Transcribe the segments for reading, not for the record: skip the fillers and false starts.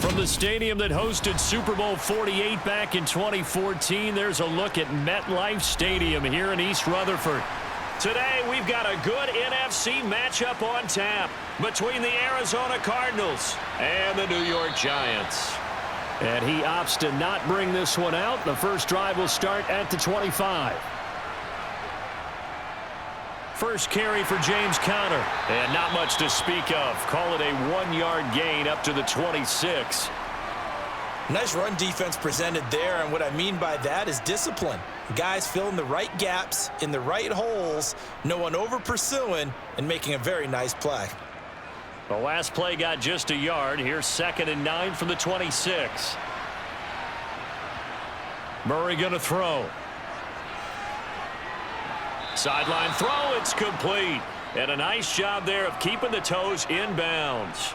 From the stadium that hosted Super Bowl 48 back in 2014, there's a look at MetLife Stadium here in East Rutherford. Today, we've got a good NFC matchup on tap between the Arizona Cardinals and the New York Giants. And he opts to not bring this one out. The first drive will start at the 25. First carry for James Conner. And not much to speak of. Call it a 1-yard gain up to the 26. Nice run defense presented there, and what I mean by that is discipline. Guys filling the right gaps in the right holes, no one over pursuing, and making a very nice play. The last play got just a yard. Here's 2nd and 9 from the 26. Murray going to throw. Sideline throw, it's complete. And a nice job there of keeping the toes in bounds.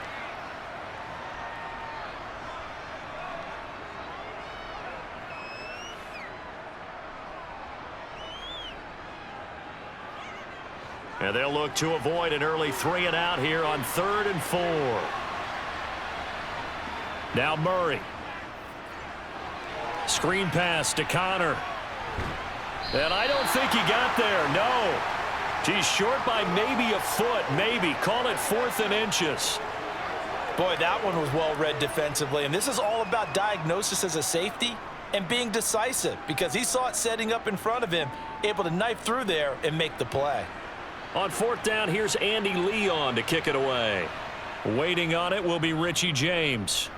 And they'll look to avoid an early 3 and out here on 3rd and 4. Now Murray. Screen pass to Conner. And I don't think he got there, no. He's short by maybe a foot, maybe. Call it 4th and inches. Boy, that one was well read defensively, and this is all about diagnosis as a safety and being decisive because he saw it setting up in front of him, able to knife through there and make the play. On 4th down, here's Andy Leon to kick it away. Waiting on it will be Richie James.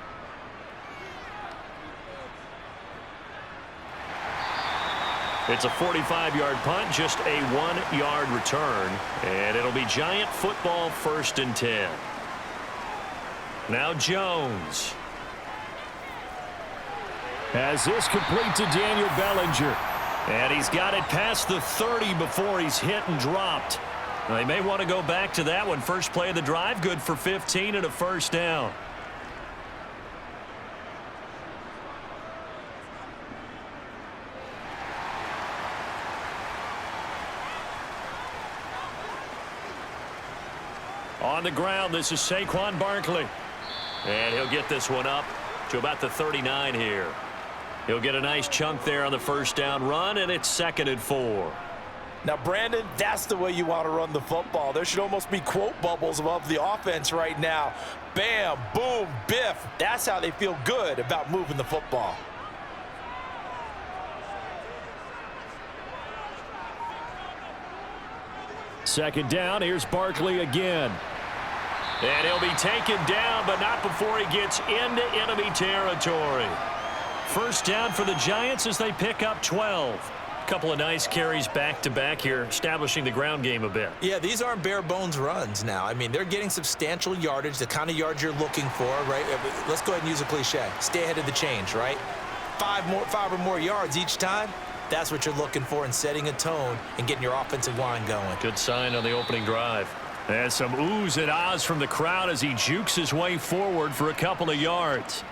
It's a 45-yard punt, just a 1-yard return. And it'll be Giant football 1st and 10. Now Jones. Has this complete to Daniel Bellinger. And he's got it past the 30 before he's hit and dropped. They may want to go back to that one. First play of the drive, good for 15 and a 1st down. On the ground, this is Saquon Barkley. And he'll get this one up to about the 39 here. He'll get a nice chunk there on the 1st down run, and it's 2nd and 4. Now, Brandon, that's the way you want to run the football. There should almost be quote bubbles above the offense right now. Bam, boom, biff. That's how they feel good about moving the football. Second down, here's Barkley again. And he'll be taken down, but not before he gets into enemy territory. First down for the Giants as they pick up 12. Couple of nice carries back-to-back here, establishing the ground game a bit. Yeah, these aren't bare-bones runs now. I mean, they're getting substantial yardage, the kind of yards you're looking for, right? Let's go ahead and use a cliche. Stay ahead of the change, right? 5 or more yards each time. That's what you're looking for in setting a tone and getting your offensive line going. Good sign on the opening drive. And some oohs and ahs from the crowd as he jukes his way forward for a couple of yards.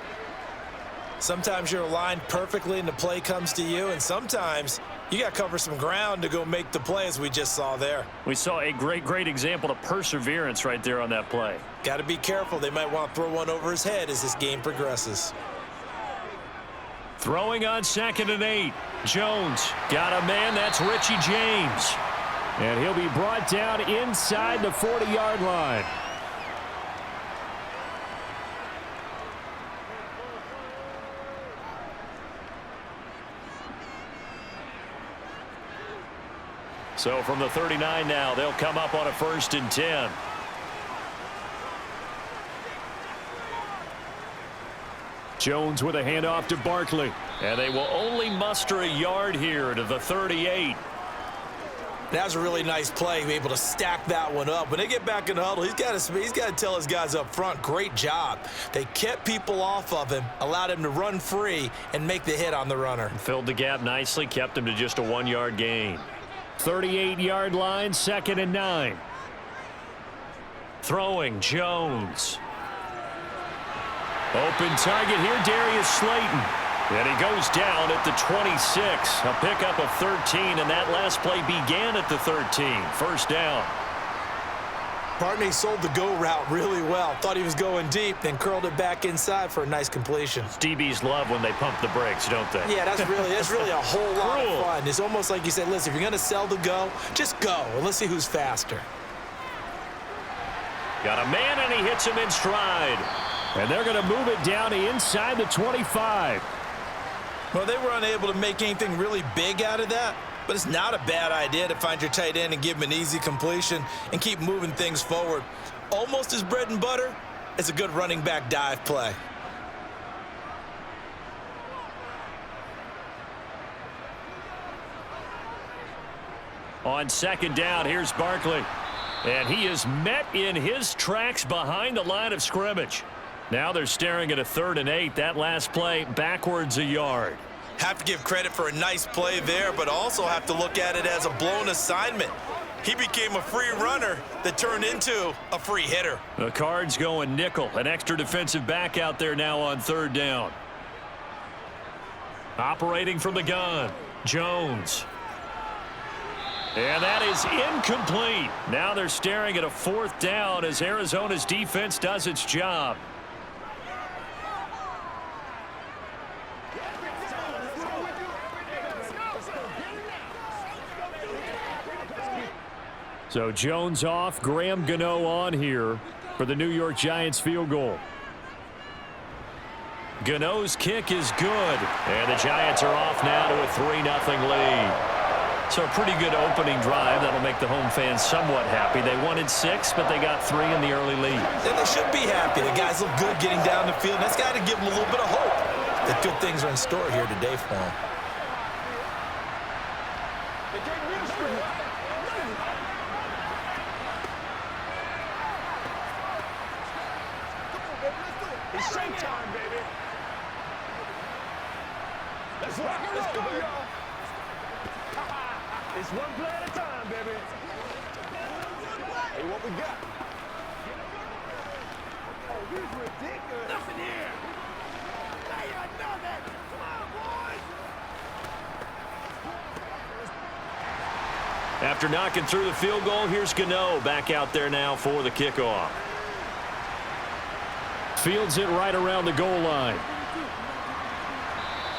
Sometimes you're aligned perfectly and the play comes to you, and sometimes you got to cover some ground to go make the play, as we just saw there. We saw a great example of perseverance right there on that play. Got to be careful. They might want to throw one over his head as this game progresses. Throwing on 2nd and 8. Jones got a man. That's Richie James. And he'll be brought down inside the 40-yard line. So from the 39 now, they'll come up on a 1st and 10. Jones with a handoff to Barkley. And they will only muster a yard here to the 38. That was a really nice play, able to stack that one up. When they get back in the huddle, he's got to tell his guys up front, great job. They kept people off of him, allowed him to run free and make the hit on the runner. Filled the gap nicely, kept him to just a 1-yard gain. 38-yard line, 2nd and 9. Throwing, Jones. Open target here, Darius Slayton. And he goes down at the 26. A pickup of 13, and that last play began at the 13. First down. Barney sold the go route really well. Thought he was going deep, then curled it back inside for a nice completion. DBs love when they pump the brakes, don't they? Yeah, that's really a whole lot of fun. It's almost like you said, listen, if you're going to sell the go, just go, and let's see who's faster. Got a man, and he hits him in stride. And they're going to move it down to inside the 25. Well, they were unable to make anything really big out of that. But it's not a bad idea to find your tight end and give him an easy completion and keep moving things forward. Almost as bread and butter as a good running back dive play. On second down, here's Barkley. And he is met in his tracks behind the line of scrimmage. Now they're staring at a 3rd and 8. That last play backwards a yard. Have to give credit for a nice play there, but also have to look at it as a blown assignment. He became a free runner that turned into a free hitter. The Cards going nickel. An extra defensive back out there now on 3rd down. Operating from the gun, Jones. And that is incomplete. Now they're staring at a 4th down as Arizona's defense does its job. So Jones off, Graham Gano on here for the New York Giants field goal. Gano's kick is good, and the Giants are off now to a 3-0 lead. So a pretty good opening drive. That'll make the home fans somewhat happy. They wanted 6, but they got 3 in the early lead. And they should be happy. The guys look good getting down the field. That's got to give them a little bit of hope that good things are in store here today for them. It's showtime, baby. Let's rock. Let's go, y'all. It's one play at a time, baby. Hey, what we got? Oh, he's ridiculous. Nothing here. Hey, another. Come on, boys. After knocking through the field goal, here's Gano back out there now for the kickoff. Fields it right around the goal line.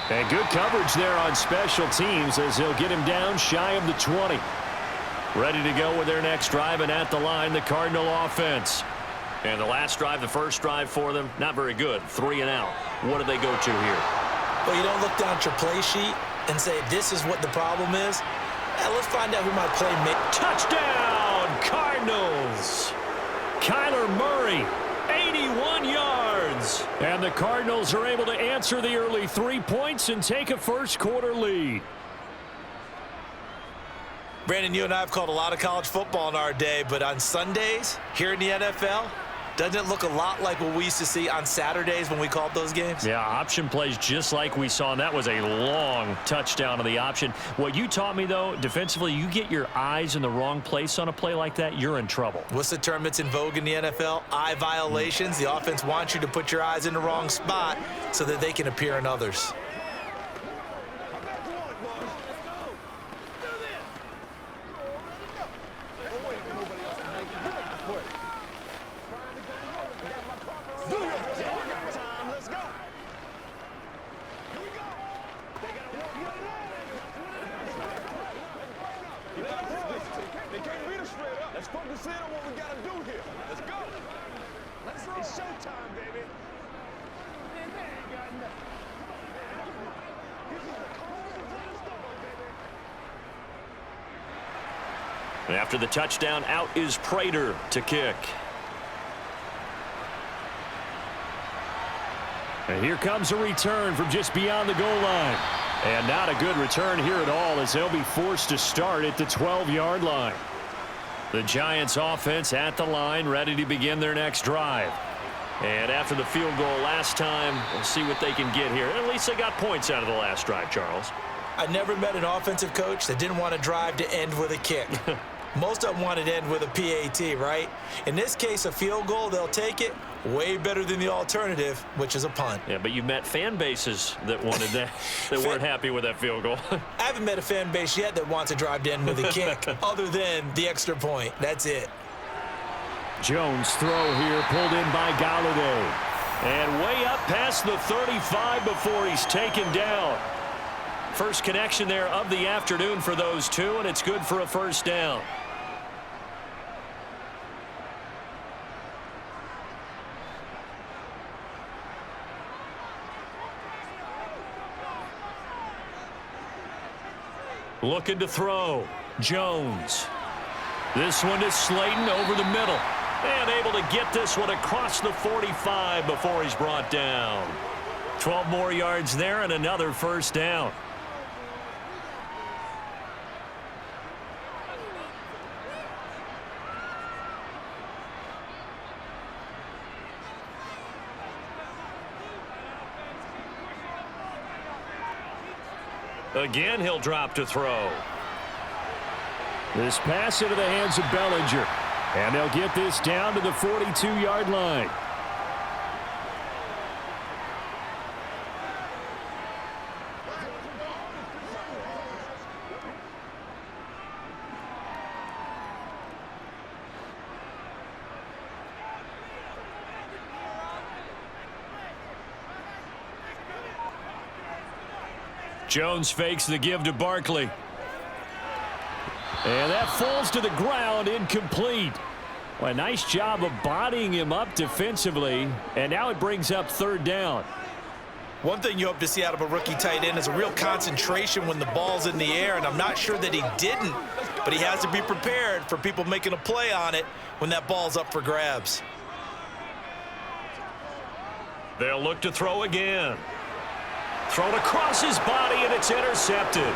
And good coverage there on special teams as he'll get him down shy of the 20. Ready to go with their next drive, and at the line, the Cardinal offense. And the last drive, the first drive for them, not very good. 3 and out. What do they go to here? Well, you don't look down at your play sheet and say, this is what the problem is. Let's find out who my play made. Touchdown, Cardinals! Kyler Murray, 81 yards. And the Cardinals are able to answer the early 3 points and take a first-quarter lead. Brandon, you and I have called a lot of college football in our day, but on Sundays here in the NFL, doesn't it look a lot like what we used to see on Saturdays when we called those games? Yeah, option plays just like we saw, and that was a long touchdown on the option. What you taught me, though, defensively, you get your eyes in the wrong place on a play like that, you're in trouble. What's the term that's in vogue in the NFL? Eye violations. The offense wants you to put your eyes in the wrong spot so that they can appear in others. Let's focus in on what we got to do here. Let's go. Let's roll. It's showtime, baby. After the touchdown, out is Prater to kick. And here comes a return from just beyond the goal line. And not a good return here at all as they'll be forced to start at the 12-yard line. The Giants offense at the line, ready to begin their next drive. And after the field goal last time, we'll see what they can get here. At least they got points out of the last drive, Charles. I never met an offensive coach that didn't want a drive to end with a kick. Most of them wanted to end with a PAT, right? In this case, a field goal, they'll take it. Way better than the alternative, which is a punt. Yeah, but you've met fan bases that wanted that, that weren't happy with that field goal. I haven't met a fan base yet that wants a drive to end with a kick, other than the extra point. That's it. Jones throw here pulled in by Galladay. And way up past the 35 before he's taken down. First connection there of the afternoon for those two, and it's good for a first down. Looking to throw. Jones. This one to Slayton over the middle. And able to get this one across the 45 before he's brought down. 12 more yards there and another first down. Again, he'll drop to throw. This pass into the hands of Bellinger. And they'll get this down to the 42-yard line. Jones fakes the give to Barkley. And that falls to the ground, incomplete. Well, a nice job of bodying him up defensively, and now it brings up third down. One thing you hope to see out of a rookie tight end is a real concentration when the ball's in the air, and I'm not sure that he didn't, but he has to be prepared for people making a play on it when that ball's up for grabs. They'll look to throw again. Thrown across his body, and it's intercepted.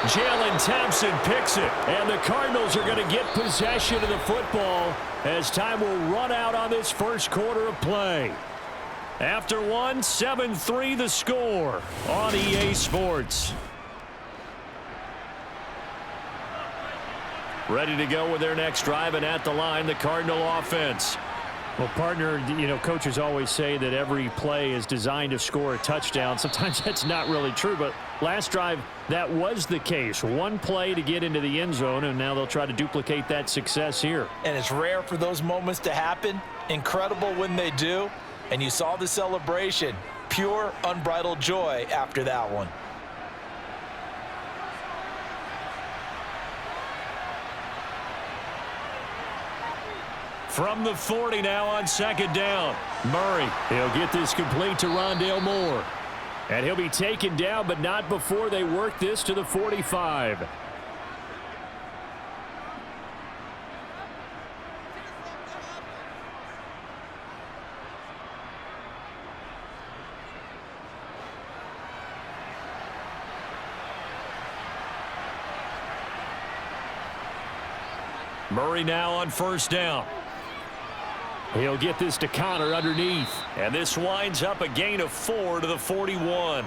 Jalen Thompson picks it, and the Cardinals are going to get possession of the football as time will run out on this first quarter of play. After one, 7-3 the score on EA Sports. Ready to go with their next drive, and at the line, the Cardinal offense. Well, partner, you know, coaches always say that every play is designed to score a touchdown. Sometimes that's not really true, but last drive, that was the case. One play to get into the end zone, and now they'll try to duplicate that success here. And it's rare for those moments to happen. Incredible when they do. And you saw the celebration. Pure, unbridled joy after that one. From the 40 now on second down. Murray, he'll get this complete to Rondale Moore. And he'll be taken down, but not before they work this to the 45. Murray now on first down. He'll get this to Connor underneath. And this winds up a gain of 4 to the 41.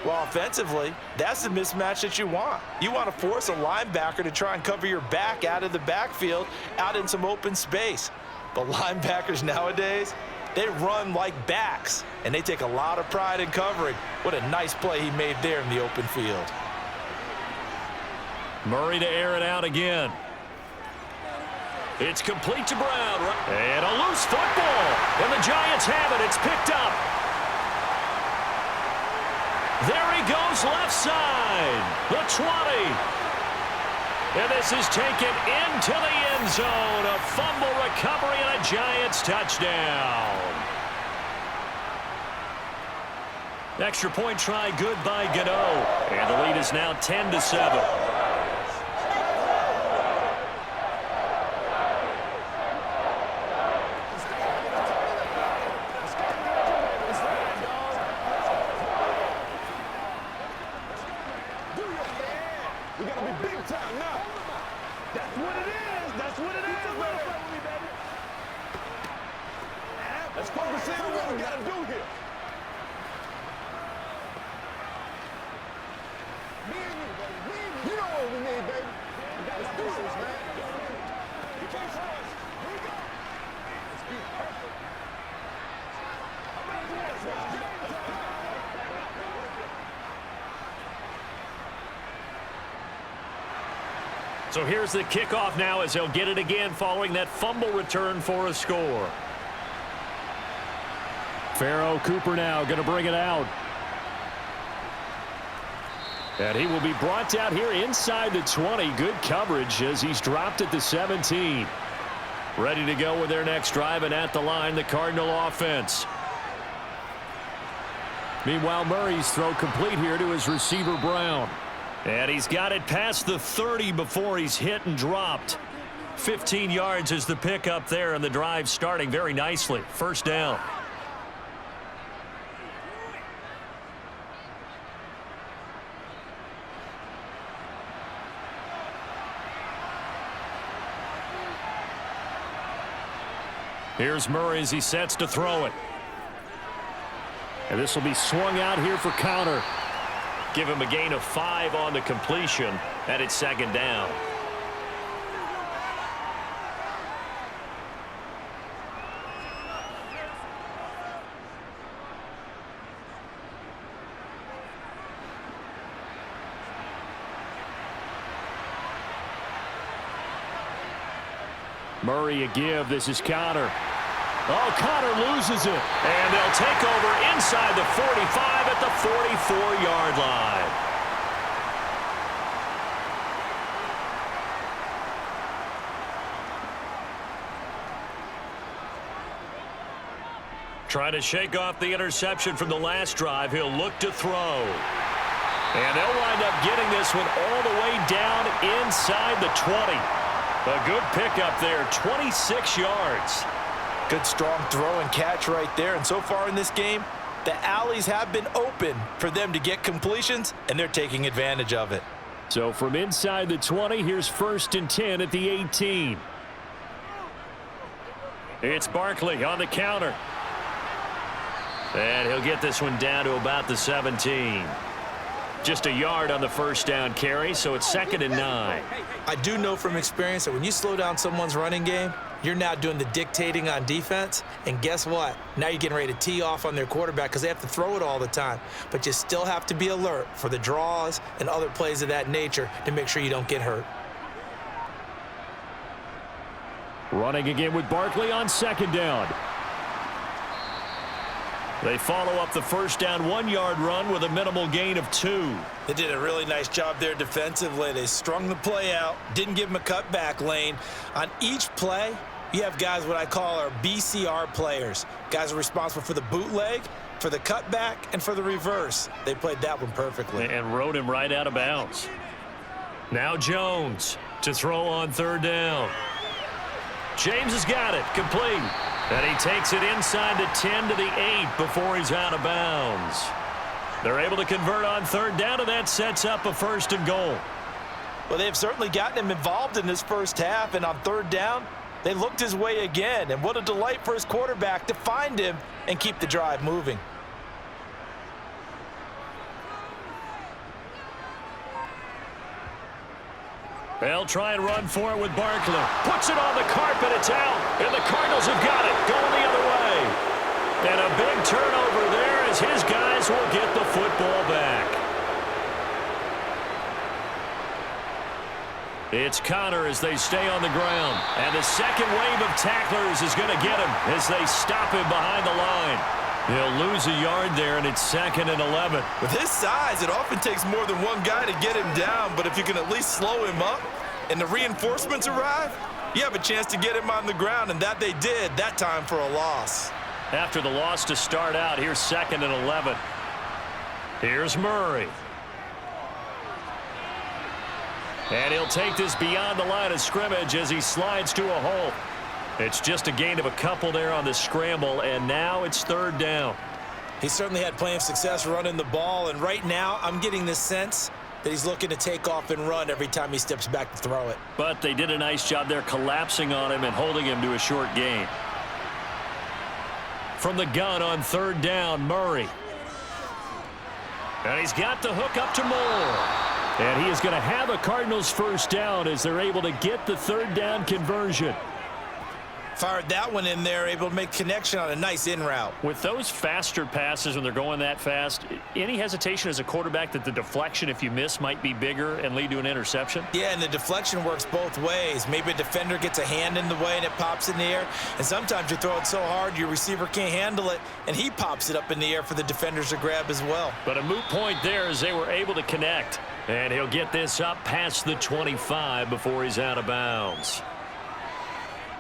Well, offensively, that's the mismatch that you want. You want to force a linebacker to try and cover your back out of the backfield, out in some open space. But linebackers nowadays, they run like backs, and they take a lot of pride in covering. What a nice play he made there in the open field. Murray to air it out again. It's complete to Brown. And a loose football. And the Giants have it. It's picked up. There he goes left side. The 20. And this is taken into the end zone. A fumble recovery and a Giants touchdown. Extra point try good by Gano. And the lead is now 10-7. You know So here's the kickoff now as he'll get it again following that fumble return for a score. Pharaoh Cooper now going to bring it out. And he will be brought down here inside the 20. Good coverage as he's dropped at the 17. Ready to go with their next drive, and at the line, the Cardinal offense. Meanwhile, Murray's throw complete here to his receiver, Brown. And he's got it past the 30 before he's hit and dropped. 15 yards is the pickup there, and the drive starting very nicely. First down. Here's Murray as he sets to throw it. And this will be swung out here for counter. Give him a gain of 5 on the completion, and it's second down. Murray a give. This is Connor. Oh, Connor loses it. And they'll take over inside the 45 at the 44-yard line. Trying to shake off the interception from the last drive. He'll look to throw. And they'll wind up getting this one all the way down inside the 20. A good pickup there, 26 yards. Good strong throw and catch right there. And so far in this game, the alleys have been open for them to get completions, and they're taking advantage of it. So from inside the 20, here's 1st and 10 at the 18. It's Barkley on the counter. And he'll get this one down to about the 17. Just a yard on the first down carry, so it's 2nd and 9. I do know from experience that when you slow down someone's running game, you're now doing the dictating on defense. And guess what? Now you're getting ready to tee off on their quarterback because they have to throw it all the time. But you still have to be alert for the draws and other plays of that nature to make sure you don't get hurt. Running again with Barkley on 2nd down. They follow up the first down 1-yard run with a minimal gain of 2. They did a really nice job there defensively. They strung the play out, didn't give them a cutback lane. On each play, you have guys what I call our BCR players. Guys are responsible for the bootleg, for the cutback, and for the reverse. They played that one perfectly. And rode him right out of bounds. Now Jones to throw on 3rd down. James has got it, complete. And he takes it inside the 10 to the 8 before he's out of bounds. They're able to convert on 3rd down, and that sets up a 1st and goal. Well, they've certainly gotten him involved in this first half, and on 3rd down, they looked his way again. And what a delight for his quarterback to find him and keep the drive moving. They'll try and run for it with Barkley. Puts it on the carpet. It's out. And the Cardinals have got it. Going the other way. And a big turnover there as his guys will get the football back. It's Connor as they stay on the ground. And the second wave of tacklers is going to get him as they stop him behind the line. He'll lose a yard there, and it's 2nd and 11. With his size, it often takes more than one guy to get him down, but if you can at least slow him up and the reinforcements arrive, you have a chance to get him on the ground, and that they did, that time for a loss. After the loss to start out, here's 2nd and 11. Here's Murray. And he'll take this beyond the line of scrimmage as he slides to a hole. It's just a gain of a couple there on the scramble, and now it's 3rd down. He certainly had plenty of success running the ball, and right now I'm getting the sense that he's looking to take off and run every time he steps back to throw it. But they did a nice job there collapsing on him and holding him to a short gain. From the gun on 3rd down, Murray. And he's got the hook up to Moore. And he is going to have a Cardinals 1st down as they're able to get the 3rd down conversion. Fired that one in there, able to make connection on a nice in route. With those faster passes when they're going that fast, any hesitation as a quarterback that the deflection, if you miss, might be bigger and lead to an interception? Yeah, and the deflection works both ways. Maybe a defender gets a hand in the way and it pops in the air, and sometimes you throw it so hard your receiver can't handle it, and he pops it up in the air for the defenders to grab as well. But a moot point there as they were able to connect. And he'll get this up past the 25 before he's out of bounds.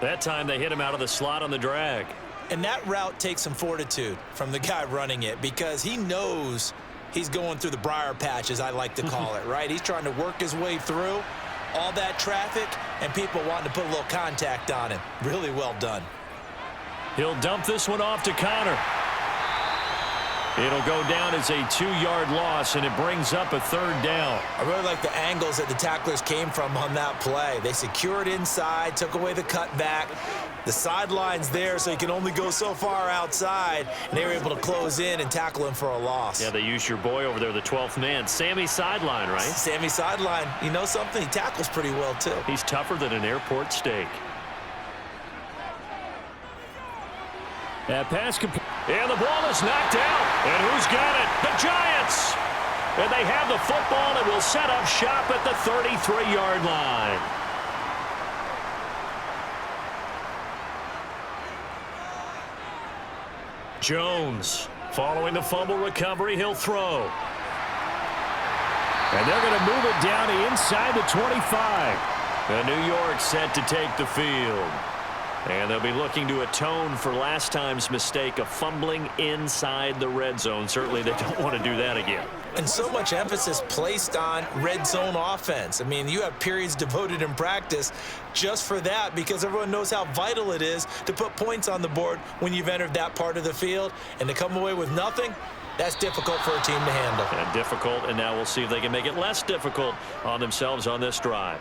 That time they hit him out of the slot on the drag. And that route takes some fortitude from the guy running it because he knows he's going through the briar patch, as I like to call it, right? He's trying to work his way through all that traffic and people wanting to put a little contact on him. Really well done. He'll dump this one off to Connor. It'll go down as a 2-yard loss, and it brings up a 3rd down. I really like the angles that the tacklers came from on that play. They secured inside, took away the cutback. The sideline's there, so he can only go so far outside, and they were able to close in and tackle him for a loss. Yeah, they used your boy over there, the 12th man. Sammy Sideline, right? Sammy Sideline. You know something? He tackles pretty well, too. He's tougher than an airport steak. That pass and the ball is knocked out. And who's got it? The Giants. And they have the football and will set up shop at the 33-yard line. Jones, following the fumble recovery, he'll throw. And they're going to move it down to inside the 25. And New York set to take the field. And they'll be looking to atone for last time's mistake of fumbling inside the red zone. Certainly they don't want to do that again. And so much emphasis placed on red zone offense. I mean, you have periods devoted in practice just for that because everyone knows how vital it is to put points on the board when you've entered that part of the field. And to come away with nothing, that's difficult for a team to handle. And difficult, and now we'll see if they can make it less difficult on themselves on this drive.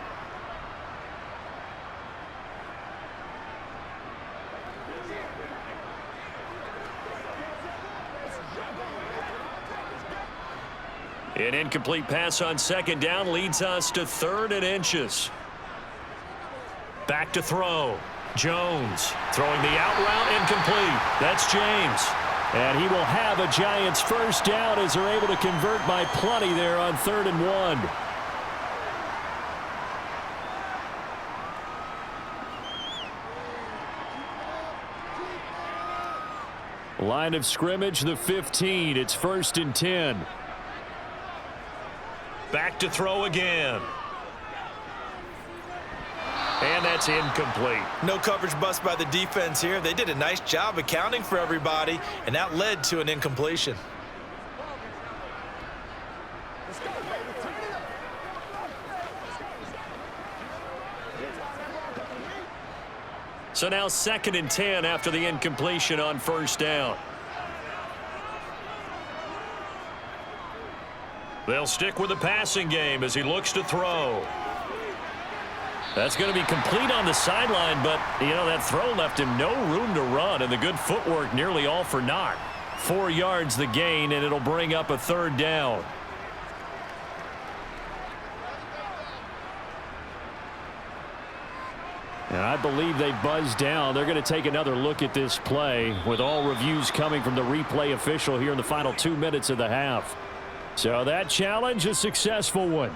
An incomplete pass on 2nd down leads us to 3rd and inches. Back to throw. Jones throwing the out route, incomplete. That's James. And he will have a Giants 1st down as they're able to convert by plenty there on 3rd and 1. Line of scrimmage, the 15. It's 1st and 10. Back to throw again. And that's incomplete. No coverage bust by the defense here. They did a nice job accounting for everybody, and that led to an incompletion. So now 2nd and 10 after the incompletion on 1st down. They'll stick with the passing game as he looks to throw. That's going to be complete on the sideline, but, you know, that throw left him no room to run, and the good footwork nearly all for naught. 4 yards the gain, and it'll bring up a 3rd down. And I believe they buzzed down. They're going to take another look at this play with all reviews coming from the replay official here in the final 2 minutes of the half. So that challenge, a successful one.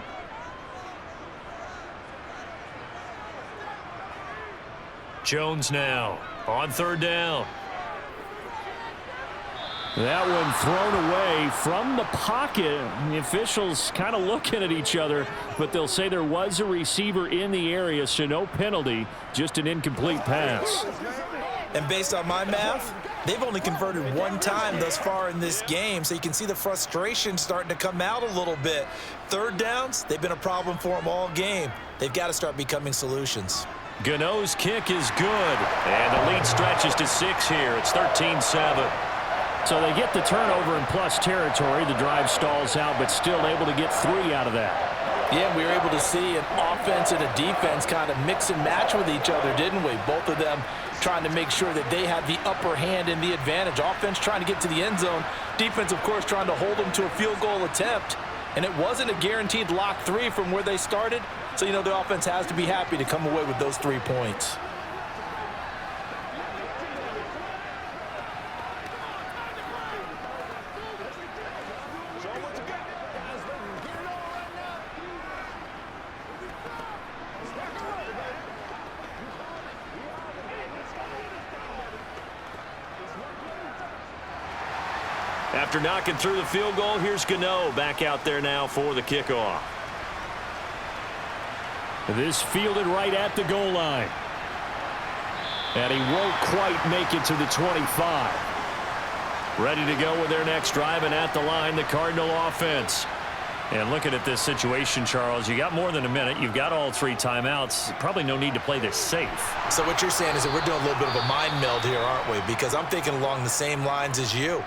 Jones now on 3rd down. That one thrown away from the pocket. The officials kind of looking at each other, but they'll say there was a receiver in the area, so no penalty, just an incomplete pass. And based on my math, they've only converted 1 time thus far in this game, so you can see the frustration starting to come out a little bit. 3rd downs, they've been a problem for them all game. They've got to start becoming solutions. Gano's kick is good, and the lead stretches to 6 here. It's 13-7. So they get the turnover in plus territory. The drive stalls out, but still able to get 3 out of that. Yeah, we were able to see an offense and a defense kind of mix and match with each other, didn't we? Both of them trying to make sure that they had the upper hand and the advantage. Offense trying to get to the end zone. Defense, of course, trying to hold them to a field goal attempt. And it wasn't a guaranteed lock 3 from where they started. So, you know, the offense has to be happy to come away with those 3 points. After knocking through the field goal, here's Gano back out there now for the kickoff. This fielded right at the goal line. And he won't quite make it to the 25. Ready to go with their next drive, and at the line, the Cardinal offense. And looking at this situation, Charles, you got more than a minute. You've got all 3 timeouts. Probably no need to play this safe. So what you're saying is that we're doing a little bit of a mind meld here, aren't we? Because I'm thinking along the same lines as you.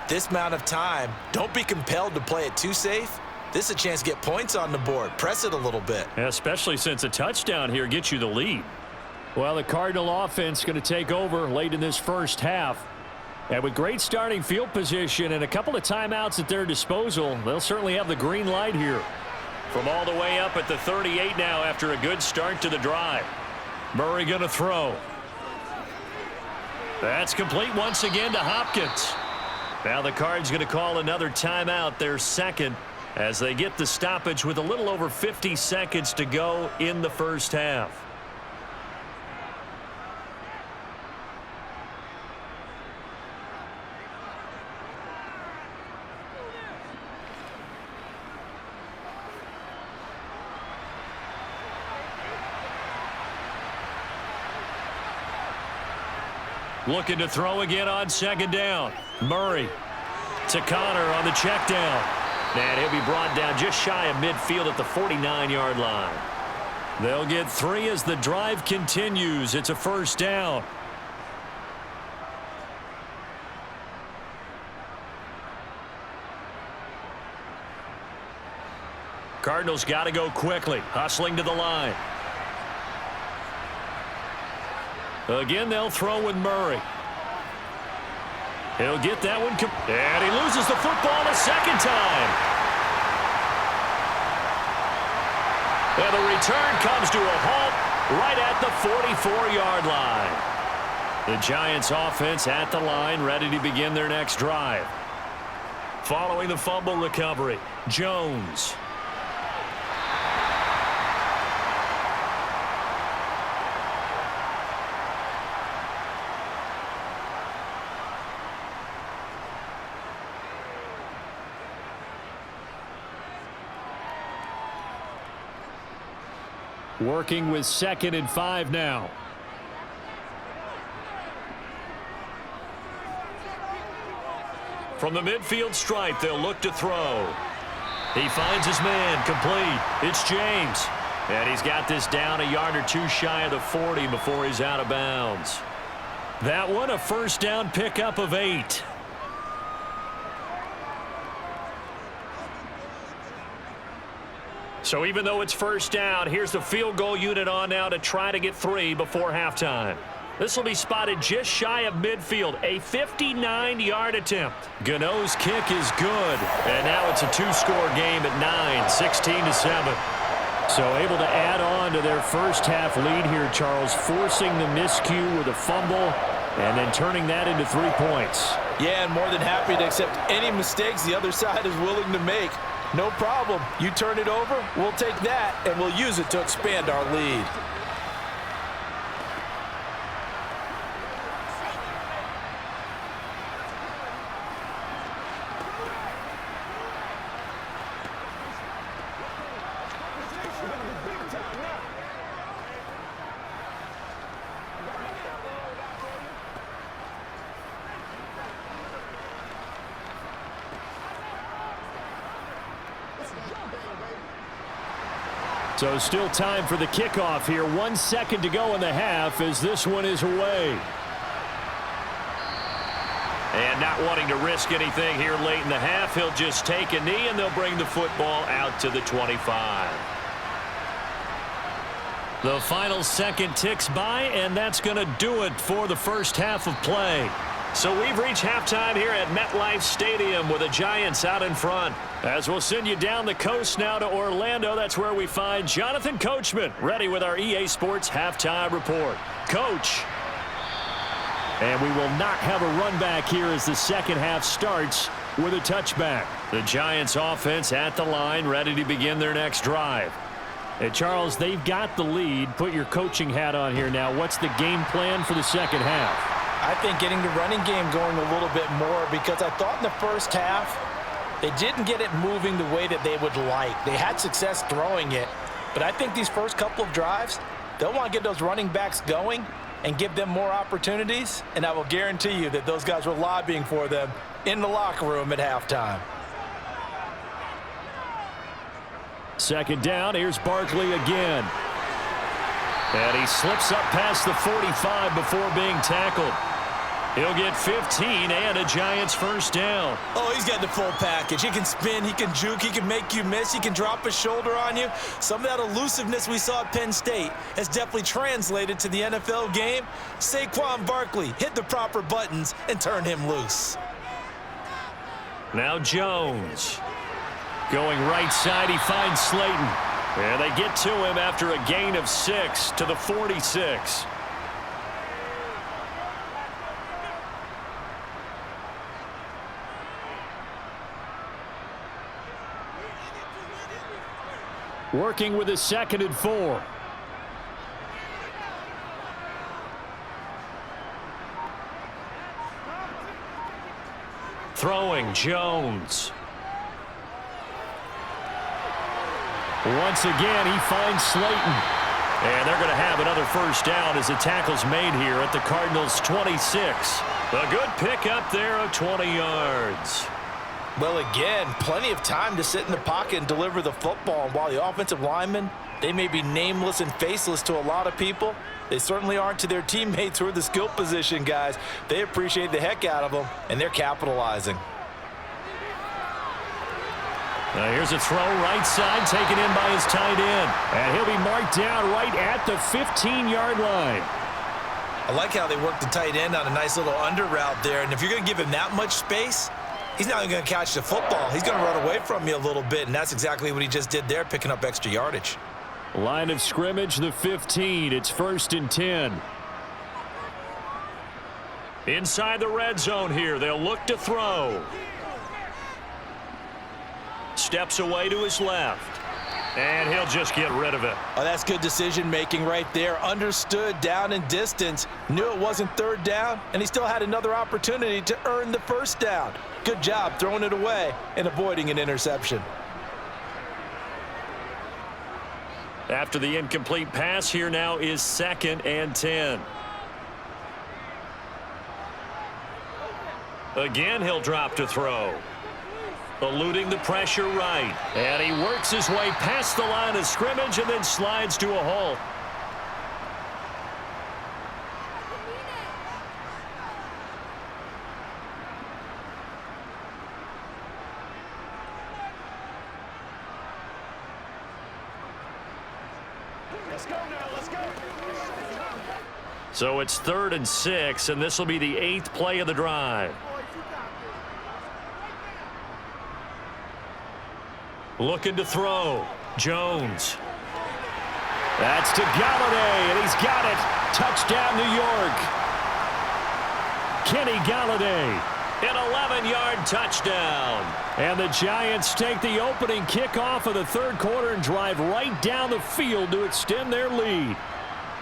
This amount of time, don't be compelled to play it too safe. This is a chance to get points on the board. Press it a little bit. Especially since a touchdown here gets you the lead. Well, the Cardinal offense is going to take over late in this first half. And with great starting field position and a couple of timeouts at their disposal, they'll certainly have the green light here. From all the way up at the 38 now after a good start to the drive. Murray going to throw. That's complete once again to Hopkins. Now the Cards going to call another timeout, their second, as they get the stoppage with a little over 50 seconds to go in the first half. Looking to throw again on second down. Murray to Connor on the check down. And he'll be brought down just shy of midfield at the 49-yard line. They'll get 3 as the drive continues. It's a first down. Cardinals got to go quickly, hustling to the line. Again, they'll throw with Murray. He'll get that one. And he loses the football a second time. And the return comes to a halt right at the 44-yard line. The Giants offense at the line, ready to begin their next drive. Following the fumble recovery, Jones. Working with 2nd and 5 now. From the midfield stripe, they'll look to throw. He finds his man, complete. It's James. And he's got this down a yard or 2 shy of the 40 before he's out of bounds. That one, a first down pickup of 8. So even though it's first down, here's the field goal unit on now to try to get 3 before halftime. This will be spotted just shy of midfield, a 59-yard attempt. Gano's kick is good, and now it's a 2-score game at 9, 16-7. So able to add on to their first half lead here, Charles, forcing the miscue with a fumble and then turning that into 3 points. Yeah, and more than happy to accept any mistakes the other side is willing to make. No problem. You turn it over, we'll take that, and we'll use it to expand our lead. So still time for the kickoff here. 1 second to go in the half as this one is away. And not wanting to risk anything here late in the half, he'll just take a knee and they'll bring the football out to the 25. The final second ticks by, and that's going to do it for the first half of play. So we've reached halftime here at MetLife Stadium with the Giants out in front. As we'll send you down the coast now to Orlando, that's where we find Jonathan Coachman ready with our EA Sports Halftime Report. Coach. And we will not have a run back here as the second half starts with a touchback. The Giants offense at the line, ready to begin their next drive. Hey, Charles, they've got the lead. Put your coaching hat on here now. What's the game plan for the second half? I think getting the running game going a little bit more, because I thought in the first half they didn't get it moving the way that they would like. They had success throwing it, but I think these first couple of drives, they'll want to get those running backs going and give them more opportunities, and I will guarantee you that those guys were lobbying for them in the locker room at halftime. Second down, here's Barkley again. And he slips up past the 45 before being tackled. He'll get 15 and a Giants first down. Oh, he's got the full package. He can spin, he can juke, he can make you miss, he can drop a shoulder on you. Some of that elusiveness we saw at Penn State has definitely translated to the NFL game. Saquon Barkley hit the proper buttons and turn him loose. Now Jones. Going right side, he finds Slayton. And they get to him after a gain of 6 to the 46. Working with a 2nd and 4. Throwing Jones. Once again, he finds Slayton. And they're going to have another first down as the tackle's made here at the Cardinals' 26. A good pickup there of 20 yards. Well, again, plenty of time to sit in the pocket and deliver the football. And while the offensive linemen, they may be nameless and faceless to a lot of people, they certainly aren't to their teammates who are the skill position guys. They appreciate the heck out of them, and they're capitalizing. Now here's a throw right side taken in by his tight end. And he'll be marked down right at the 15-yard line. I like how they work the tight end on a nice little under route there. And if you're going to give him that much space, he's not even going to catch the football. He's going to run away from you a little bit, and that's exactly what he just did there, picking up extra yardage. Line of scrimmage, the 15. It's 1st and 10. Inside the red zone here. They'll look to throw. Steps away to his left. And he'll just get rid of it. Oh, that's good decision-making right there. Understood down and distance. Knew it wasn't 3rd down, and he still had another opportunity to earn the first down. Good job throwing it away and avoiding an interception. After the incomplete pass, here now is 2nd and 10. Again, he'll drop to throw. Eluding the pressure right. And he works his way past the line of scrimmage and then slides to a halt. Let's go now, let's go. So it's 3rd and 6, and this will be the 8th play of the drive. Looking to throw. Jones. That's to Galladay, and he's got it. Touchdown, New York. Kenny Galladay. An 11-yard touchdown. And the Giants take the opening kickoff of the 3rd quarter and drive right down the field to extend their lead.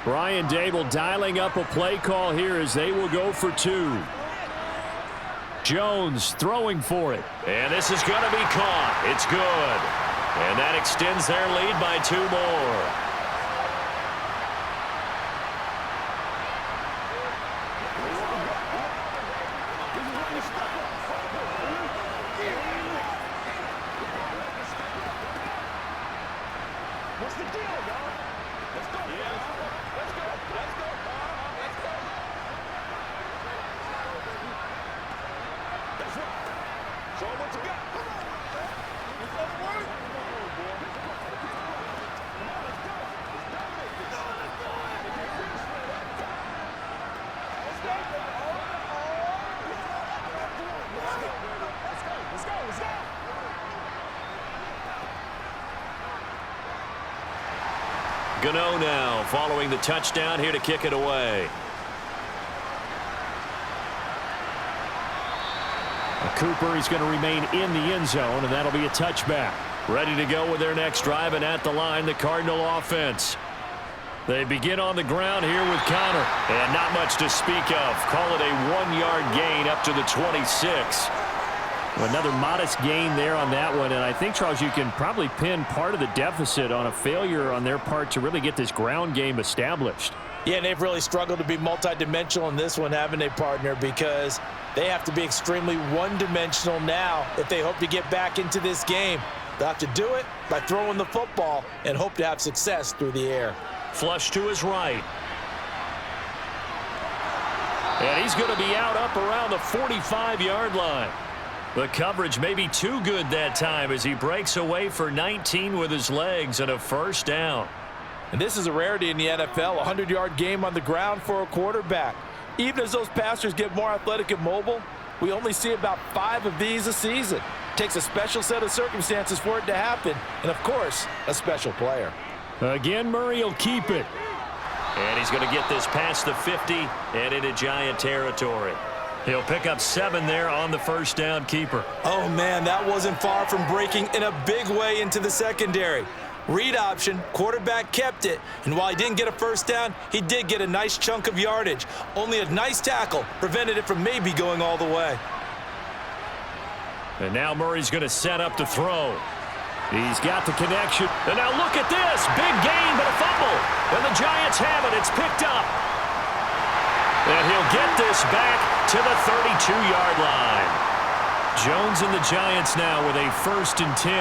Brian Dable dialing up a play call here as they will go for 2. Jones throwing for it. And this is going to be caught. It's good. And that extends their lead by 2 more. What's the deal, y'all? Let's go. Let's go. Let's go. Let's go. That's right. Show 'em what you got. Come on. It's gonna work. Let's go. Let's go. Gano now following the touchdown here to kick it away. Cooper is going to remain in the end zone, and that'll be a touchback. Ready to go with their next drive, and at the line, the Cardinal offense. They begin on the ground here with Connor. And not much to speak of. Call it a 1-yard gain up to the 26. Another modest gain there on that one. And I think, Charles, you can probably pin part of the deficit on a failure on their part to really get this ground game established. Yeah, and they've really struggled to be multidimensional in this one, haven't they, partner? Because they have to be extremely one-dimensional now if they hope to get back into this game. They'll have to do it by throwing the football and hope to have success through the air. Flush to his right. And he's going to be out up around the 45-yard line. The coverage may be too good that time as he breaks away for 19 with his legs and a first down. And this is a rarity in the NFL, a 100-yard game on the ground for a quarterback. Even as those passers get more athletic and mobile, we only see about 5 of these a season. It takes a special set of circumstances for it to happen, and, of course, a special player. Again, Murray will keep it. And he's going to get this past the 50 and into Giant territory. He'll pick up 7 there on the first down keeper. Oh, man, that wasn't far from breaking in a big way into the secondary. Read option, quarterback kept it, and while he didn't get a first down, he did get a nice chunk of yardage. Only a nice tackle prevented it from maybe going all the way. And now Murray's going to set up to throw. He's got the connection. And now look at this. Big gain, but a fumble. And the Giants have it. It's picked up. And he'll get this back to the 32-yard line. Jones and the Giants now with a 1st and 10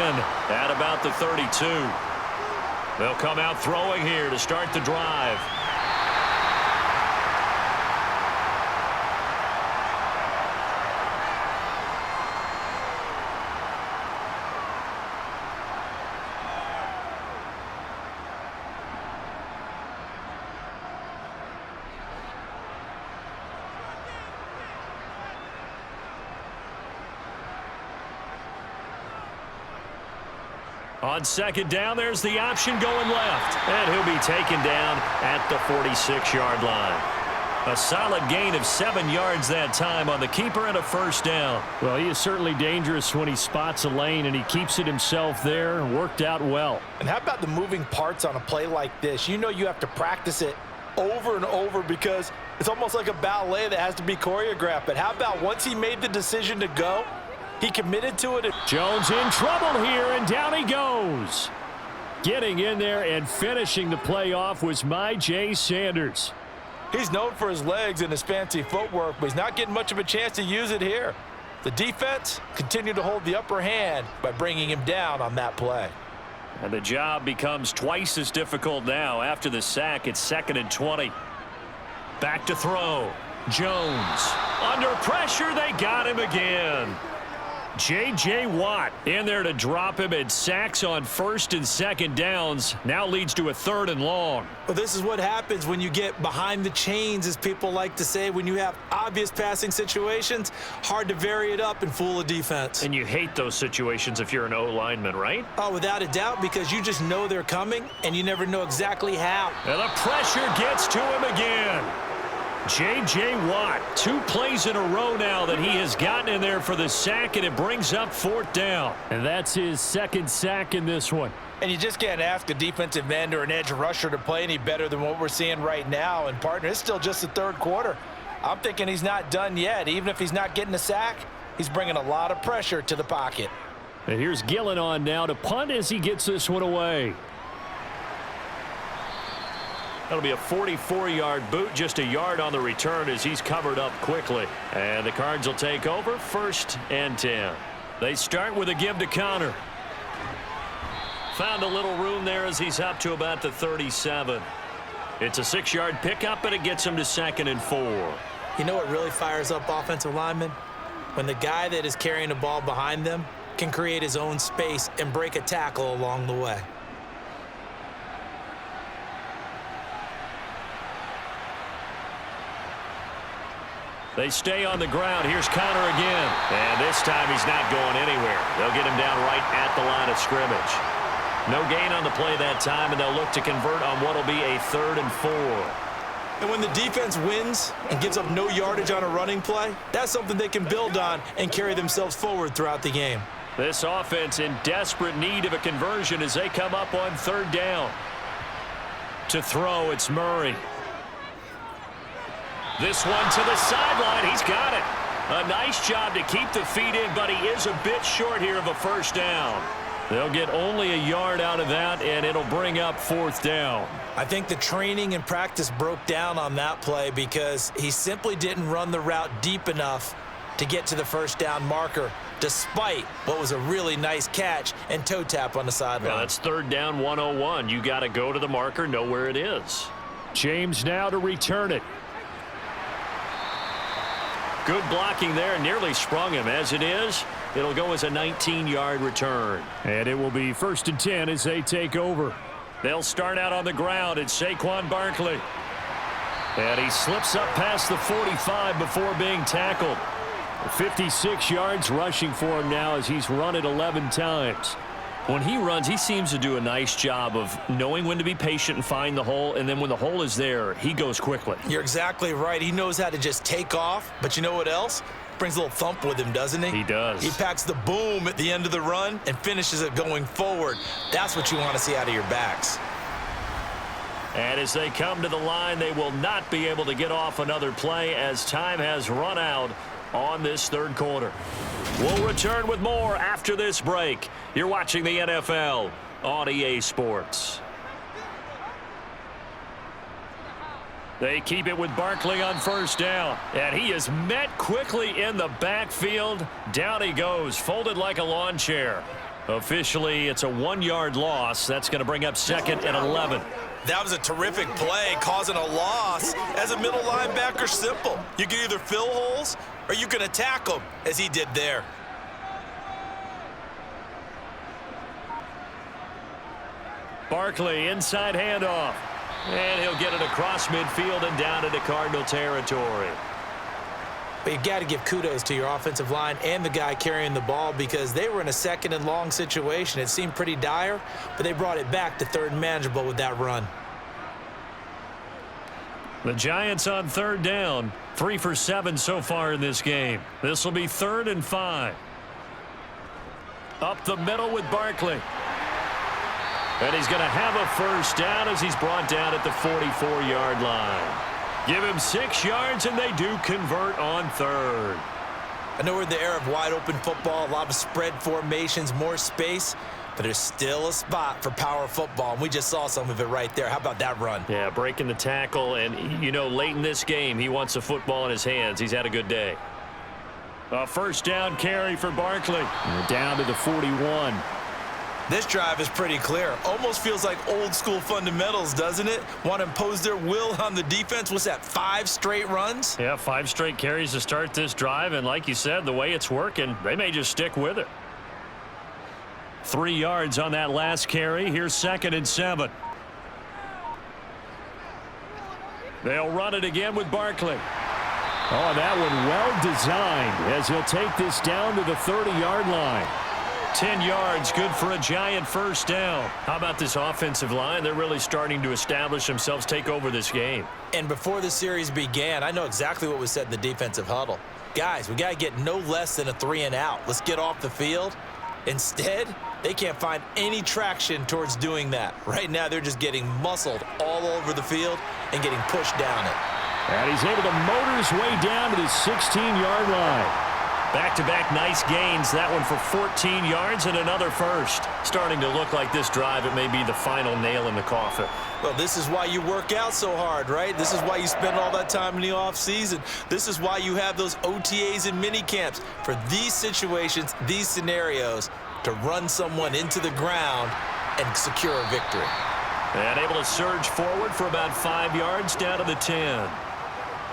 at about the 32. They'll come out throwing here to start the drive. On 2nd down, there's the option going left. And he'll be taken down at the 46-yard line. A solid gain of 7 yards that time on the keeper and a first down. Well, he is certainly dangerous when he spots a lane, and he keeps it himself there. Worked out well. And how about the moving parts on a play like this? You know you have to practice it over and over because it's almost like a ballet that has to be choreographed. But how about once he made the decision to go, he committed to it. Jones in trouble here, and down he goes. Getting in there and finishing the play off was Jay Sanders. He's known for his legs and his fancy footwork, but he's not getting much of a chance to use it here. The defense continued to hold the upper hand by bringing him down on that play. And the job becomes twice as difficult now. After the sack, it's 2nd and 20. Back to throw. Jones. Under pressure, they got him again. J.J. Watt in there to drop him, and sacks on 1st and 2nd downs now leads to a 3rd and long. Well, this is what happens when you get behind the chains, as people like to say. When you have obvious passing situations, hard to vary it up and fool a defense. And you hate those situations if you're an O-lineman, right? Oh, without a doubt, because you just know they're coming, and you never know exactly how. And the pressure gets to him again. J.J. Watt, 2 plays in a row now that he has gotten in there for the sack, and it brings up 4th down. And that's his 2nd sack in this one. And you just can't ask a defensive end or an edge rusher to play any better than what we're seeing right now. And, partner, it's still just the 3rd quarter. I'm thinking he's not done yet. Even if he's not getting a sack, he's bringing a lot of pressure to the pocket. And here's Gillen on now to punt as he gets this one away. That'll be a 44-yard boot, just a yard on the return as he's covered up quickly. And the Cards will take over 1st and 10. They start with a give to Connor. Found a little room there as he's up to about the 37. It's a 6-yard pickup, and it gets him to 2nd and 4. You know what really fires up offensive linemen? When the guy that is carrying the ball behind them can create his own space and break a tackle along the way. They stay on the ground. Here's Connor again. And this time he's not going anywhere. They'll get him down right at the line of scrimmage. No gain on the play that time, and they'll look to convert on what will be a 3rd and 4. And when the defense wins and gives up no yardage on a running play, that's something they can build on and carry themselves forward throughout the game. This offense in desperate need of a conversion as they come up on 3rd down. To throw, it's Murray. This one to the sideline. He's got it. A nice job to keep the feet in, but he is a bit short here of a first down. They'll get only a yard out of that, and it'll bring up fourth down. I think the training and practice broke down on that play because he simply didn't run the route deep enough to get to the first down marker, despite what was a really nice catch and toe tap on the sideline. Well, that's third down 101. You got to go to the marker, know where it is. James now to return it. Good blocking there, nearly sprung him. As it is, it'll go as a 19-yard return. And it will be 1st and 10 as they take over. They'll start out on the ground. It's Saquon Barkley. And he slips up past the 45 before being tackled. 56 yards rushing for him now as he's run it 11 times. When he runs, he seems to do a nice job of knowing when to be patient and find the hole, and then when the hole is there, he goes quickly. You're exactly right. He knows how to just take off, but you know what else? Brings a little thump with him, doesn't he? He does. He packs the boom at the end of the run and finishes it going forward. That's what you want to see out of your backs. And as they come to the line, they will not be able to get off another play as time has run out on this third quarter. We'll return with more after this break. You're watching the NFL on EA Sports. They keep it with Barkley on first down. And he is met quickly in the backfield. Down he goes, folded like a lawn chair. Officially, it's a 1-yard loss. That's going to bring up 2nd and 11. That was a terrific play, causing a loss. As a middle linebacker, simple. You can either fill holes or you can attack them, as he did there. Barkley, inside handoff. And he'll get it across midfield and down into Cardinal territory. But you got to give kudos to your offensive line and the guy carrying the ball because they were in a 2nd and long situation. It seemed pretty dire, but they brought it back to 3rd and manageable with that run. The Giants on 3rd down, 3 for 7 so far in this game. This will be 3rd and 5. Up the middle with Barkley. And he's going to have a first down as he's brought down at the 44-yard line. Give him 6 yards, and they do convert on 3rd. I know we're in the era of wide-open football, a lot of spread formations, more space, but there's still a spot for power football, and we just saw some of it right there. How about that run? Yeah, breaking the tackle, and, you know, late in this game, he wants the football in his hands. He's had a good day. A first down carry for Barkley. And down to the 41. This drive is pretty clear. Almost feels like old school fundamentals, doesn't it? Want to impose their will on the defense. What's that, 5 straight runs? Yeah, 5 straight carries to start this drive. And like you said, the way it's working, they may just stick with it. 3 yards on that last carry. Here's 2nd and 7. They'll run it again with Barkley. Oh, that one well designed as he'll take this down to the 30-yard line. 10 yards, good for a Giant first down. How about this offensive line? They're really starting to establish themselves, take over this game. And before the series began, I know exactly what was said in the defensive huddle. Guys, we got to get no less than a 3 and out. Let's get off the field. Instead, they can't find any traction towards doing that. Right now, they're just getting muscled all over the field and getting pushed down it. And he's able to motor his way down to the 16-yard line. Back-to-back nice gains. That one for 14 yards and another first. Starting to look like this drive, it may be the final nail in the coffin. Well, this is why you work out so hard, right? This is why you spend all that time in the offseason. This is why you have those OTAs and mini camps. For these situations, these scenarios, to run someone into the ground and secure a victory. And able to surge forward for about 5 yards down to the 10.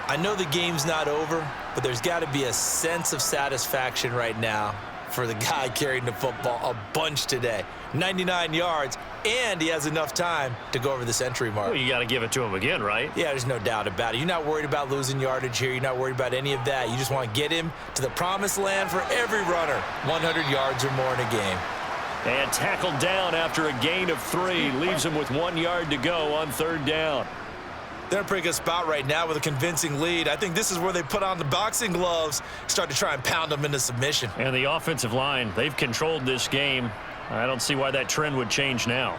I know the game's not over, but there's got to be a sense of satisfaction right now for the guy carrying the football a bunch today. 99 yards, and he has enough time to go over the century mark. Well, you got to give it to him again, right? Yeah, there's no doubt about it. You're not worried about losing yardage here. You're not worried about any of that. You just want to get him to the promised land for every runner. 100 yards or more in a game. And tackled down after a gain of 3. Leaves him with 1 yard to go on 3rd down. They're in a pretty good spot right now with a convincing lead. I think this is where they put on the boxing gloves, start to try and pound them into submission. And the offensive line, they've controlled this game. I don't see why that trend would change now.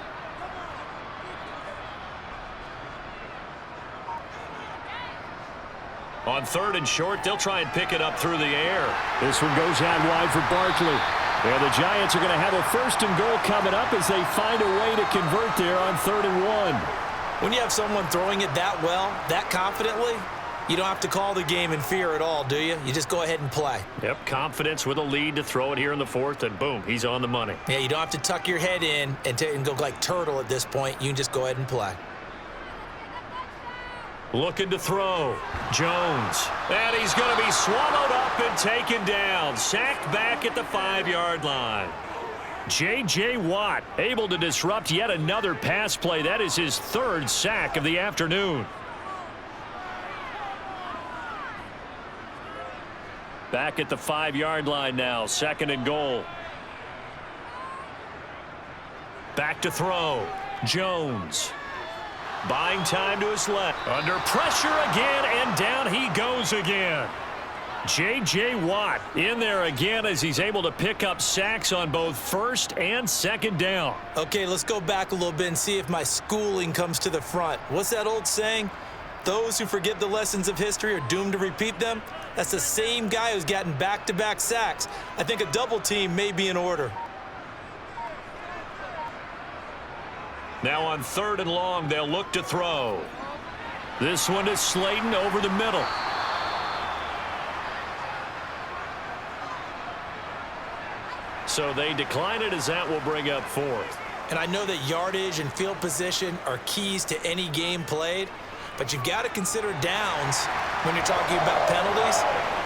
On 3rd and short, they'll try and pick it up through the air. This one goes out wide for Barkley. Yeah, the Giants are going to have a 1st and goal coming up as they find a way to convert there on 3rd and 1. When you have someone throwing it that well, that confidently, you don't have to call the game in fear at all, do you? You just go ahead and play. Yep, confidence with a lead to throw it here in the 4th, and boom, he's on the money. Yeah, you don't have to tuck your head in and go like turtle at this point. You can just go ahead and play. Looking to throw. Jones. And he's going to be swallowed up and taken down. Sacked back at the 5-yard line. J.J. Watt able to disrupt yet another pass play. That is his 3rd sack of the afternoon. Back at the 5-yard line now. 2nd and goal. Back to throw. Jones. Buying time to his left. Under pressure again, and down he goes again. J.J. Watt in there again as he's able to pick up sacks on both 1st and 2nd down. Okay, let's go back a little bit and see if my schooling comes to the front. What's that old saying? Those who forget the lessons of history are doomed to repeat them. That's the same guy who's gotten back-to-back sacks. I think a double team may be in order. Now on 3rd and long, they'll look to throw. This one is Slayton over the middle. So they decline it as that will bring up 4th. And I know that yardage and field position are keys to any game played, but you've got to consider downs when you're talking about penalties,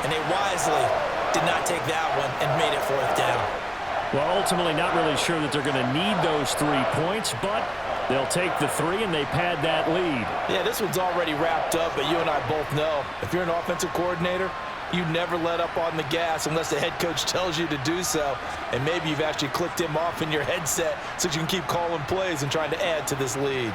and they wisely did not take that one and made it 4th down. Well, ultimately not really sure that they're going to need those 3 points, but they'll take the 3 and they pad that lead. Yeah, this one's already wrapped up, but you and I both know if you're an offensive coordinator, you never let up on the gas unless the head coach tells you to do so. And maybe you've actually clicked him off in your headset so you can keep calling plays and trying to add to this lead.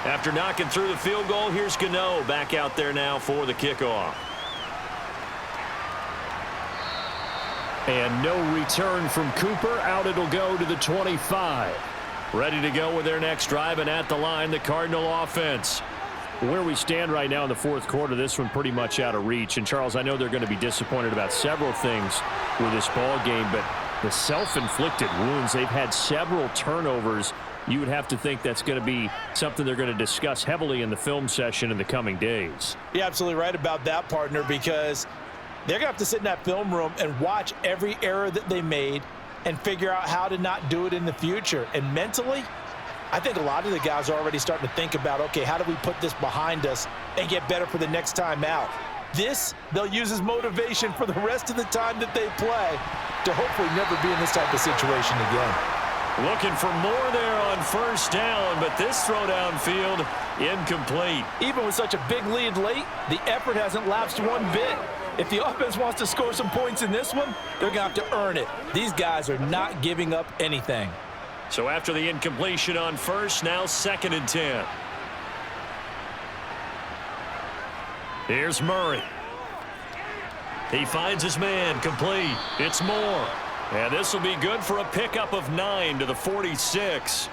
After knocking through the field goal, here's Gano back out there now for the kickoff. And no return from Cooper. Out it'll go to the 25. Ready to go with their next drive, and at the line, the Cardinal offense. Where we stand right now in the 4th quarter, this one pretty much out of reach. And, Charles, I know they're going to be disappointed about several things with this ball game, but the self-inflicted wounds, they've had several turnovers. You would have to think that's going to be something they're going to discuss heavily in the film session in the coming days. You're absolutely right about that, partner, because they're going to have to sit in that film room and watch every error that they made and figure out how to not do it in the future. And mentally, I think a lot of the guys are already starting to think about, okay, how do we put this behind us and get better for the next time out? This, they'll use as motivation for the rest of the time that they play to hopefully never be in this type of situation again. Looking for more there on 1st down, but this throw downfield incomplete. Even with such a big lead late, the effort hasn't lapsed one bit. If the offense wants to score some points in this one, they're going to have to earn it. These guys are not giving up anything. So after the incompletion on 1st, now 2nd and 10. Here's Murray. He finds his man complete. It's Moore. And this will be good for a pickup of 9 to the 46.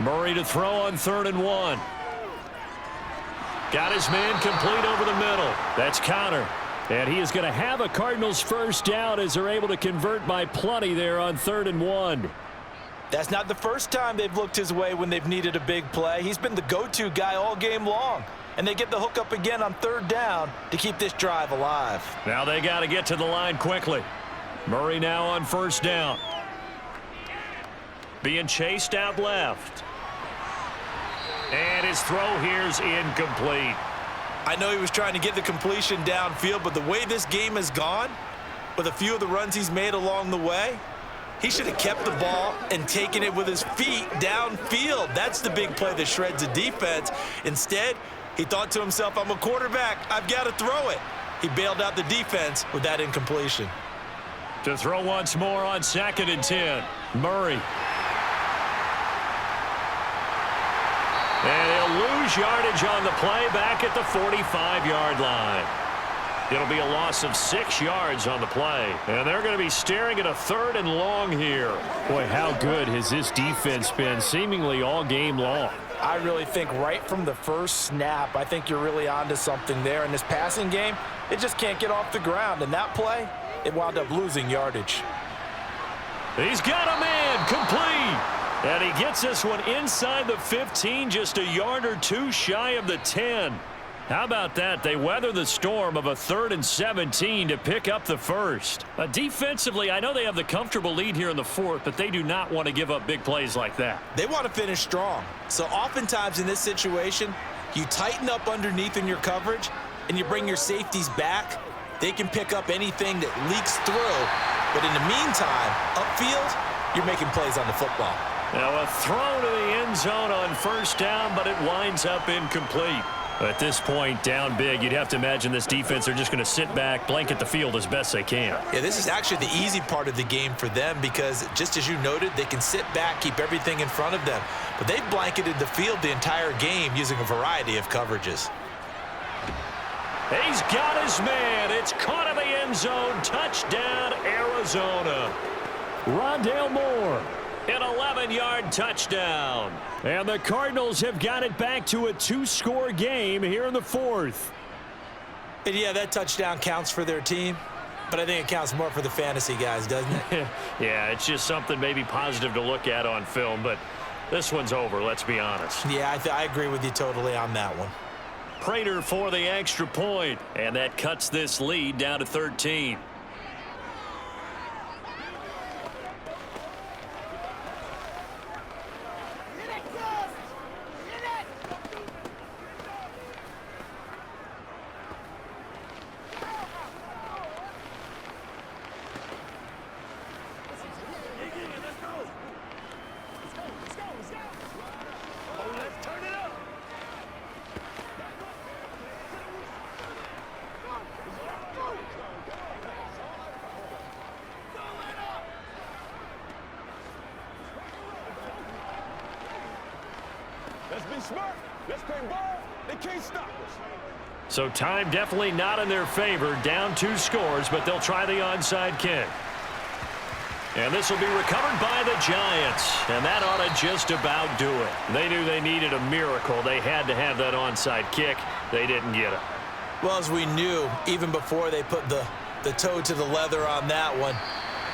Murray to throw on 3rd and 1. Got his man complete over the middle. That's Connor. And he is going to have a Cardinals 1st down as they're able to convert by plenty there on 3rd and 1. That's not the first time they've looked his way when they've needed a big play. He's been the go-to guy all game long. And they get the hook up again on 3rd down to keep this drive alive. Now they got to get to the line quickly. Murray now on first down. Being chased out left. And his throw here's incomplete. I know he was trying to get the completion downfield, but the way this game has gone, with a few of the runs he's made along the way, he should have kept the ball and taken it with his feet downfield. That's the big play that shreds a defense. Instead, he thought to himself, I'm a quarterback. I've got to throw it. He bailed out the defense with that incompletion. To throw once more on 2nd and 10. Murray. And he'll lose yardage on the play back at the 45-yard line. It'll be a loss of 6 yards on the play. And they're going to be staring at a 3rd and long here. Boy, how good has this defense been seemingly all game long? I really think right from the first snap, I think you're really onto something there. In this passing game, it just can't get off the ground. And that play, it wound up losing yardage. He's got a man complete. And he gets this one inside the 15, just a yard or two shy of the 10. How about that? They weather the storm of a 3rd and 17 to pick up the first. Defensively, I know they have the comfortable lead here in the 4th, but they do not want to give up big plays like that. They want to finish strong. So oftentimes in this situation, you tighten up underneath in your coverage and you bring your safeties back. They can pick up anything that leaks through. But in the meantime, upfield, you're making plays on the football. Now a throw to the end zone on first down, but it winds up incomplete. At this point, down big, you'd have to imagine this defense are just going to sit back, blanket the field as best they can. Yeah, this is actually the easy part of the game for them because, just as you noted, they can sit back, keep everything in front of them. But they've blanketed the field the entire game using a variety of coverages. He's got his man. It's caught in the end zone. Touchdown, Arizona. Rondale Moore. An 11-yard touchdown. And the Cardinals have got it back to a 2-score game here in the 4th. And yeah, that touchdown counts for their team, but I think it counts more for the fantasy guys, doesn't it? Yeah, it's just something maybe positive to look at on film, but this one's over, let's be honest. Yeah, I agree with you totally on that one. Prater for the extra point, and that cuts this lead down to 13. Let's be smart. Let's play ball. They can't stop us. So time definitely not in their favor. Down 2 scores, but they'll try the onside kick. And this will be recovered by the Giants. And that ought to just about do it. They knew they needed a miracle. They had to have that onside kick. They didn't get it. Well, as we knew, even before they put the toe to the leather on that one,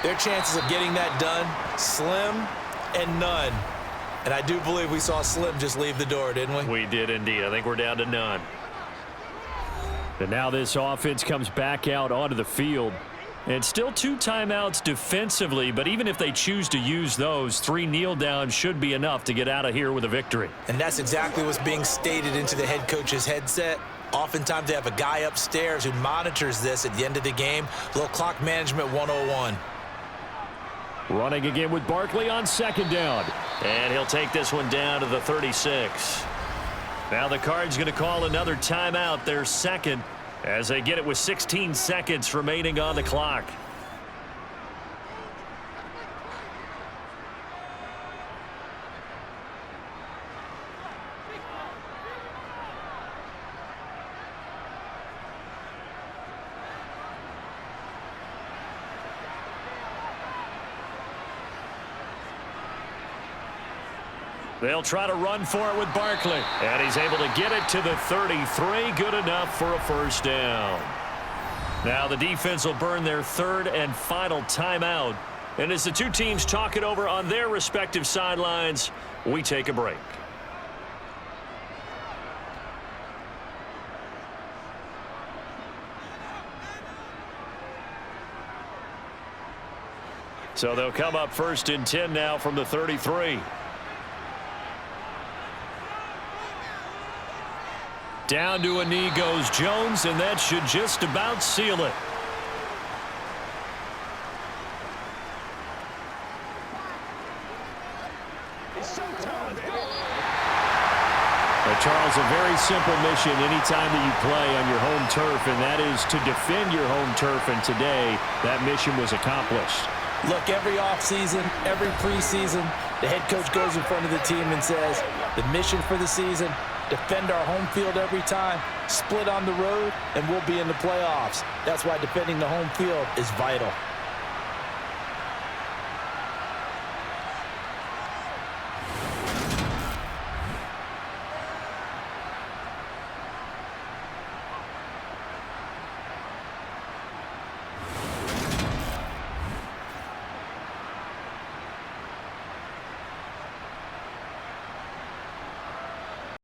their chances of getting that done, slim and none. And I do believe we saw Slim just leave the door, didn't we? We did indeed. I think we're down to none. And now this offense comes back out onto the field. And still 2 timeouts defensively, but even if they choose to use those, 3 kneel downs should be enough to get out of here with a victory. And that's exactly what's being stated into the head coach's headset. Oftentimes they have a guy upstairs who monitors this at the end of the game. A little clock management 101. Running again with Barkley on 2nd down. And he'll take this one down to the 36. Now the Cards going to call another timeout, their 2nd, as they get it with 16 seconds remaining on the clock. They'll try to run for it with Barkley. And he's able to get it to the 33. Good enough for a first down. Now the defense will burn their 3rd and final timeout. And as the 2 teams talk it over on their respective sidelines, we take a break. So they'll come up 1st and 10 now from the 33. Down to a knee goes Jones, and that should just about seal it. Charles, a very simple mission anytime that you play on your home turf, and that is to defend your home turf, and today that mission was accomplished. Look, every offseason, every preseason, the head coach goes in front of the team and says, the mission for the season, defend our home field every time, split on the road, and we'll be in the playoffs. That's why defending the home field is vital.